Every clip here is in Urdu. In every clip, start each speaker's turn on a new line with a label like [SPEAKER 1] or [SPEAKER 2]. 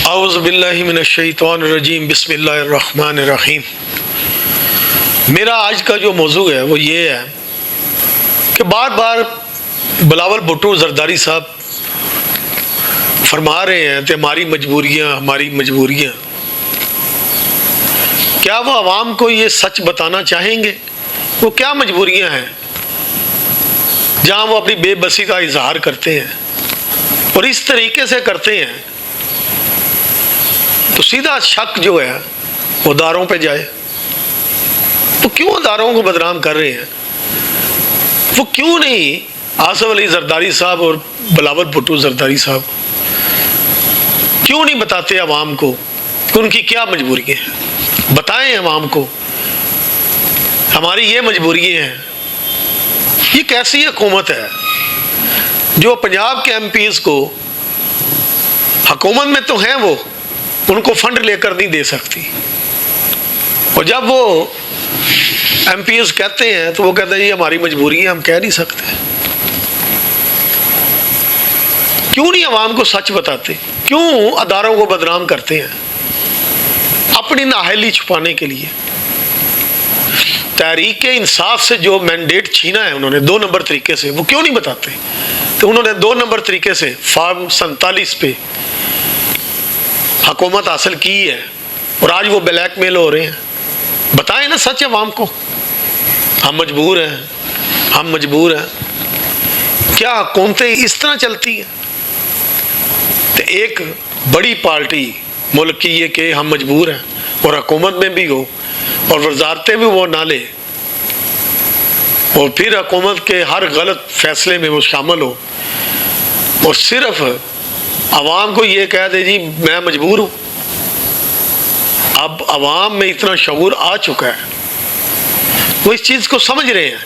[SPEAKER 1] اعوذ باللہ من الشیطان الرجیم بسم اللہ الرحمن الرحیم۔ میرا آج کا جو موضوع ہے وہ یہ ہے کہ بار بار بلاول بھٹو زرداری صاحب فرما رہے ہیں کہ ہماری مجبوریاں کیا وہ عوام کو یہ سچ بتانا چاہیں گے؟ وہ کیا مجبوریاں ہیں جہاں وہ اپنی بے بسی کا اظہار کرتے ہیں اور اس طریقے سے کرتے ہیں تو سیدھا شک جو ہے وہ اداروں پہ جائے۔ تو کیوں اداروں کو بدنام کر رہے ہیں؟ وہ کیوں نہیں آصف علی زرداری صاحب اور بلاول بھٹو زرداری صاحب کیوں نہیں بتاتے عوام کو کہ ان کی کیا مجبوریاں ہیں؟ بتائیں عوام کو ہماری یہ مجبوریاں ہیں۔ یہ کیسی حکومت ہے جو پنجاب کے ایم پیز کو حکومت میں تو ہیں، وہ ان کو فنڈ لے کر نہیں دے سکتی، اور جب وہ ایم پی ایس کہتے ہیں تو وہ کہتے ہیں یہ ہماری مجبوری ہے، ہم کہہ نہیں سکتے۔ کیوں نہیں عوام کو سچ بتاتے؟ کیوں اداروں کو بدنام کرتے ہیں اپنی نااہلی چھپانے کے لیے؟ تحریک انصاف سے جو مینڈیٹ چھینا ہے انہوں نے 2 نمبر طریقے سے، وہ کیوں نہیں بتاتے؟ تو انہوں نے 2 نمبر طریقے سے فارم 47 پہ حکومت حاصل کی ہے اور آج وہ بلیک میل ہو رہے ہیں۔ بتائیں نا سچ عوام کو، ہم مجبور ہیں۔ کیا حکومتیں اس طرح چلتی ہیں؟ تو ایک بڑی پارٹی ملک کی یہ کہ ہم مجبور ہیں اور حکومت میں بھی ہو اور وزارتیں بھی وہ نہ لے اور پھر حکومت کے ہر غلط فیصلے میں وہ شامل ہو اور صرف عوام کو یہ کہہ دے جی میں مجبور ہوں۔ اب عوام میں اتنا شعور آ چکا ہے، وہ اس چیز کو سمجھ رہے ہیں،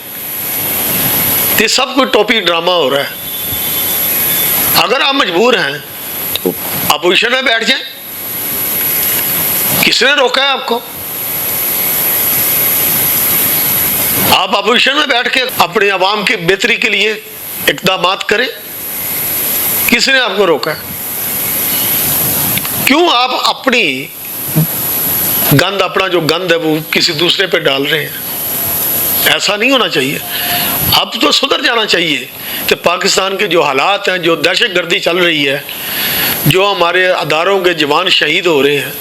[SPEAKER 1] یہ سب کوئی ٹوپی ڈرامہ ہو رہا ہے۔ اگر آپ مجبور ہیں تو اپوزیشن میں بیٹھ جائیں، کس نے روکا ہے آپ کو؟ آپ اپوزیشن میں بیٹھ کے اپنے عوام کی بہتری کے لیے اقدامات کریں، کس نے آپ کو روکا ہے؟ کیوں آپ اپنی اپنا جو گند ہے وہ کسی دوسرے پہ ڈال رہے ہیں؟ ایسا نہیں ہونا چاہیے۔ اب تو سدھر جانا چاہیے کہ پاکستان کے جو حالات ہیں، جو دہشت گردی چل رہی ہے، جو ہمارے اداروں کے جوان شہید ہو رہے ہیں،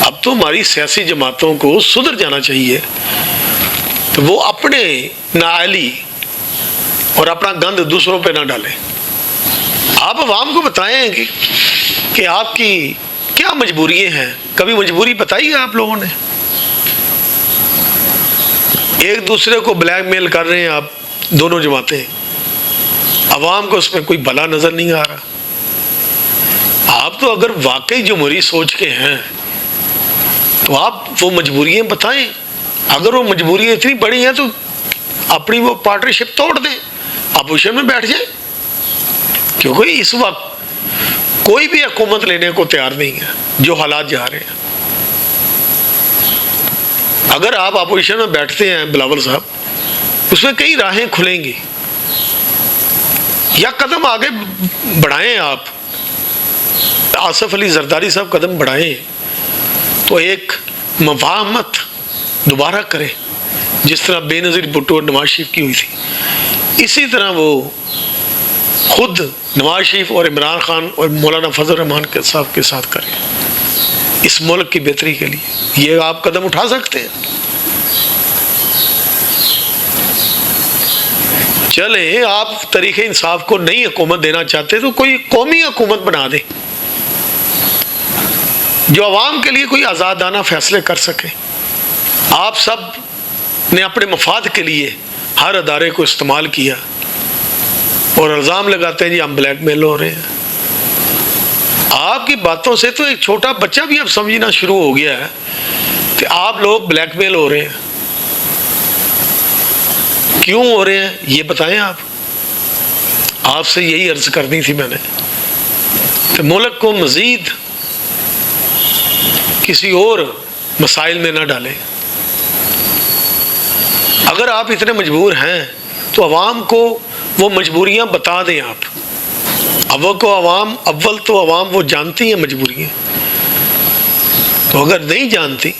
[SPEAKER 1] اب تو ہماری سیاسی جماعتوں کو سدھر جانا چاہیے تو وہ اپنے نااہلی اور اپنا گند دوسروں پہ نہ ڈالیں۔ آپ عوام کو بتائیں کہ آپ کی کیا مجبوریاں ہیں۔ کبھی مجبوری بتائی ہے آپ لوگوں نے؟ ایک دوسرے کو بلیک میل کر رہے ہیں آپ دونوں جماعتیں، عوام کو اس میں کوئی بھلا نظر نہیں آ رہا۔ آپ تو اگر واقعی جمہوری سوچ کے ہیں تو آپ وہ مجبوریاں بتائیں۔ اگر وہ مجبوریاں اتنی بڑی ہیں تو اپنی وہ پارٹنرشپ توڑ دیں، اپوزیشن میں بیٹھ جائیں، کیونکہ اس وقت کوئی بھی حکومت لینے کو تیار نہیں ہے جو حالات جا رہے ہیں۔ اگر آپ اپوزیشن میں بیٹھتے ہیں بلاول صاحب، اس میں کئی راہیں کھلیں گی، یا قدم آگے بڑھائیں آپ، آصف علی زرداری صاحب قدم بڑھائیں تو ایک مفاہمت دوبارہ کریں، جس طرح بے نظیر بھٹو اور نواز شریف کی ہوئی تھی، اسی طرح وہ خود نواز شریف اور عمران خان اور مولانا فضل الرحمان صاحب کے ساتھ کریں اس ملک کی بہتری کے لیے۔ یہ آپ قدم اٹھا سکتے ہیں۔ چلیں، آپ طریقہ انصاف کو نئی حکومت دینا چاہتے تو کوئی قومی حکومت بنا دیں جو عوام کے لیے کوئی آزادانہ فیصلے کر سکے۔ آپ سب نے اپنے مفاد کے لیے ہر ادارے کو استعمال کیا اور الزام لگاتے ہیں جی ہم بلیک میل ہو رہے ہیں۔ آپ کی باتوں سے تو ایک چھوٹا بچہ بھی اب سمجھنا شروع ہو گیا ہے کہ آپ لوگ بلیک میل ہو رہے ہیں۔ کیوں ہو رہے ہیں یہ بتائیں۔ آپ سے یہی عرض کرنی تھی میں نے کہ ملک کو مزید کسی اور مسائل میں نہ ڈالیں۔ اگر آپ اتنے مجبور ہیں تو عوام کو وہ مجبوریاں بتا دیں آپ، اول تو عوام وہ جانتی ہیں مجبوریاں، تو اگر نہیں جانتی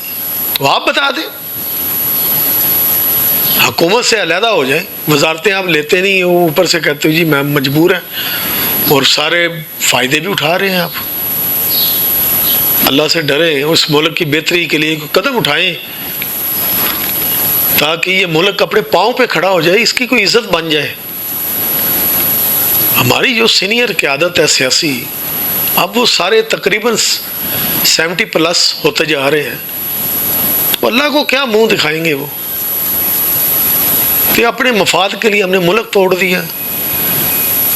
[SPEAKER 1] تو آپ بتا دیں، حکومت سے علیحدہ ہو جائیں، وزارتیں آپ لیتے نہیں ہیں، وہ اوپر سے کہتے ہو جی میں مجبور ہیں، اور سارے فائدے بھی اٹھا رہے ہیں آپ۔ اللہ سے ڈریں، اس ملک کی بہتری کے لیے کوئی قدم اٹھائیں تاکہ یہ ملک اپنے پاؤں پہ کھڑا ہو جائے، اس کی کوئی عزت بن جائے۔ ہماری جو سینئر قیادت ہے سیاسی، اب وہ سارے تقریباً 70+ ہوتے جا رہے ہیں، تو اللہ کو کیا منہ دکھائیں گے وہ کہ اپنے مفاد کے لیے ہم نے ملک توڑ دیا،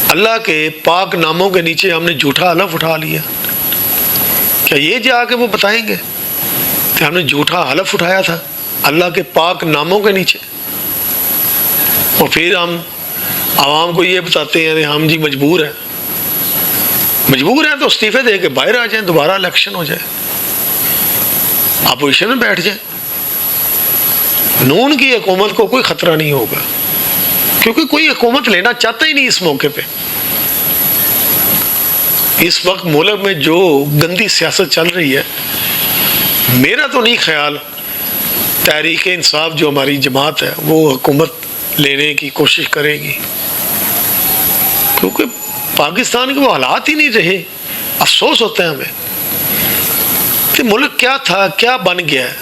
[SPEAKER 1] اللہ کے پاک ناموں کے نیچے ہم نے جھوٹا حلف اٹھا لیا۔ کیا یہ جا کے وہ بتائیں گے کہ ہم نے جھوٹا حلف اٹھایا تھا اللہ کے پاک ناموں کے نیچے؟ اور پھر ہم عوام کو یہ بتاتے ہیں کہ ہم جی مجبور ہیں تو استعفے دے کے باہر آ جائیں، دوبارہ الیکشن ہو جائے، اپوزیشن میں بیٹھ جائیں۔ نون کی حکومت کو کوئی خطرہ نہیں ہوگا، کیونکہ کوئی حکومت لینا چاہتا ہی نہیں اس موقع پہ۔ اس وقت ملک میں جو گندی سیاست چل رہی ہے، میرا تو نہیں خیال تحریک انصاف جو ہماری جماعت ہے وہ حکومت لینے کی کوشش کرے گی، کیونکہ پاکستان کے وہ حالات ہی نہیں رہے۔ افسوس ہوتا ہے ہمیں کہ ملک کیا تھا، کیا بن گیا ہے،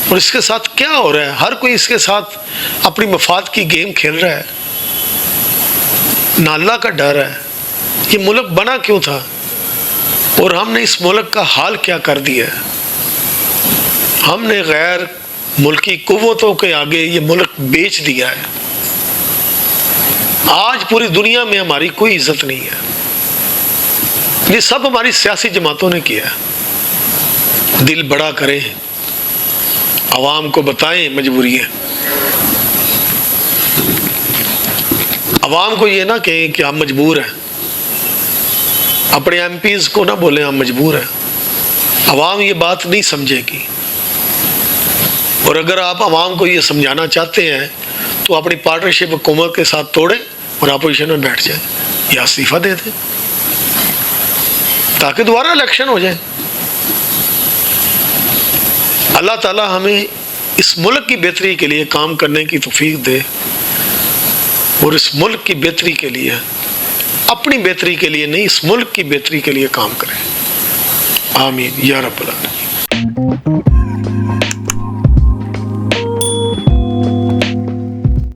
[SPEAKER 1] اور اس کے ساتھ کیا ہو رہا ہے۔ ہر کوئی اس کے ساتھ اپنی مفاد کی گیم کھیل رہا ہے، نہ اللہ کا ڈر ہے۔ یہ ملک بنا کیوں تھا، اور ہم نے اس ملک کا حال کیا کر دیا ہے؟ ہم نے غیر ملکی قوتوں کے آگے یہ ملک بیچ دیا ہے۔ آج پوری دنیا میں ہماری کوئی عزت نہیں ہے، یہ سب ہماری سیاسی جماعتوں نے کیا ہے۔ دل بڑا کریں، عوام کو بتائیں مجبوری ہے، عوام کو یہ نہ کہیں کہ ہم مجبور ہیں، اپنے MPs کو نہ بولیں ہم مجبور ہیں۔ عوام یہ بات نہیں سمجھے گی، اور اگر آپ عوام کو یہ سمجھانا چاہتے ہیں تو اپنی پارٹنرشپ حکومت کے ساتھ توڑیں اور اپوزیشن میں بیٹھ جائیں یا استعفیٰ دے دیں تاکہ دوبارہ الیکشن ہو جائے۔ اللہ تعالی ہمیں اس ملک کی بہتری کے لیے کام کرنے کی توفیق دے، اور اس ملک کی بہتری کے لیے، اپنی بہتری کے لیے نہیں، اس ملک کی بہتری کے لیے کام کریں۔ آمین یا رب العالمین۔